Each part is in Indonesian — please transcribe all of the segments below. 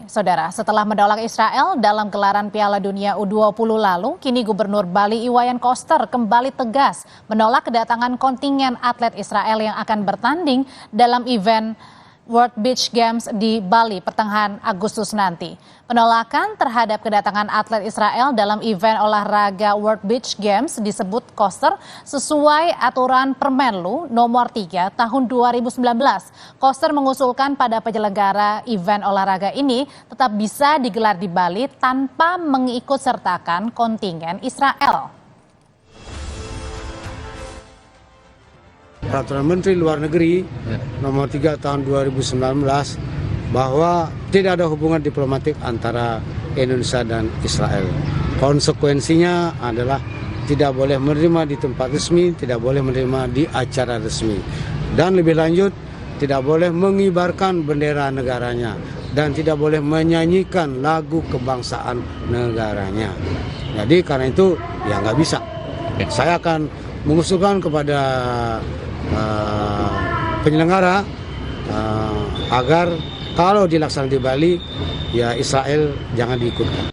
Saudara, setelah menolak Israel dalam gelaran Piala Dunia U20 lalu, kini Gubernur Bali Iwayan Koster kembali tegas menolak kedatangan kontingen atlet Israel yang akan bertanding dalam event World Beach Games di Bali pertengahan Agustus nanti. Penolakan terhadap kedatangan atlet Israel dalam event olahraga World Beach Games disebut Koster sesuai aturan Permenlu nomor 3 tahun 2019. Koster mengusulkan pada penyelenggara event olahraga ini tetap bisa digelar di Bali tanpa mengikut sertakan kontingen Israel. Peraturan Menteri Luar Negeri nomor 3 tahun 2019 bahwa tidak ada hubungan diplomatik antara Indonesia dan Israel. Konsekuensinya adalah tidak boleh menerima di tempat resmi, tidak boleh menerima di acara resmi. Dan lebih lanjut, tidak boleh mengibarkan bendera negaranya dan tidak boleh menyanyikan lagu kebangsaan negaranya. Jadi karena itu ya nggak bisa. Saya akan mengusulkan kepada penyelenggara agar kalau dilaksanakan di Bali ya Israel jangan diikutkan.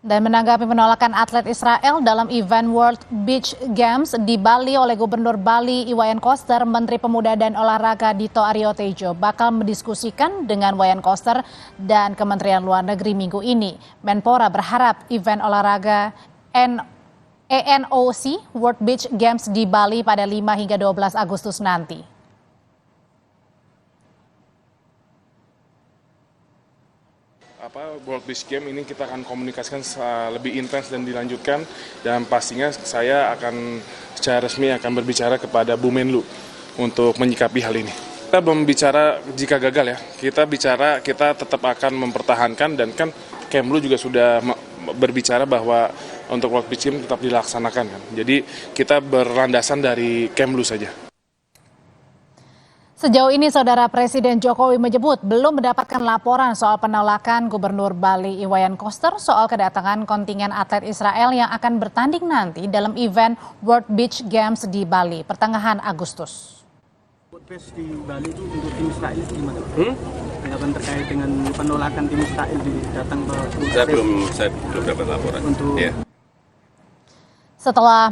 Dan menanggapi penolakan atlet Israel dalam event World Beach Games di Bali oleh Gubernur Bali Iwayan Koster, Menteri Pemuda dan Olahraga Dito Aryo Tejo bakal mendiskusikan dengan Wayan Koster dan Kementerian Luar Negeri minggu ini. Menpora berharap event olahraga ENOC World Beach Games di Bali pada 5 hingga 12 Agustus nanti. World Beach Games ini kita akan komunikasikan lebih intens dan dilanjutkan, dan pastinya saya akan secara resmi akan berbicara kepada Bu Menlu untuk menyikapi hal ini. Kita belum bicara jika gagal ya, kita tetap akan mempertahankan, dan kan Kemlu juga sudah berbicara bahwa untuk World Beach Games tetap dilaksanakan kan. Jadi kita berlandasan dari Kemlu saja. Sejauh ini Saudara, Presiden Jokowi menyebut belum mendapatkan laporan soal penolakan Gubernur Bali Iwayan Koster soal kedatangan kontingen atlet Israel yang akan bertanding nanti dalam event World Beach Games di Bali pertengahan Agustus. Podcast di Bali itu untuk tim Israel gimana? Tanggapan terkait dengan penolakan tim Israel datang ke saya belum dapat laporan. Setelah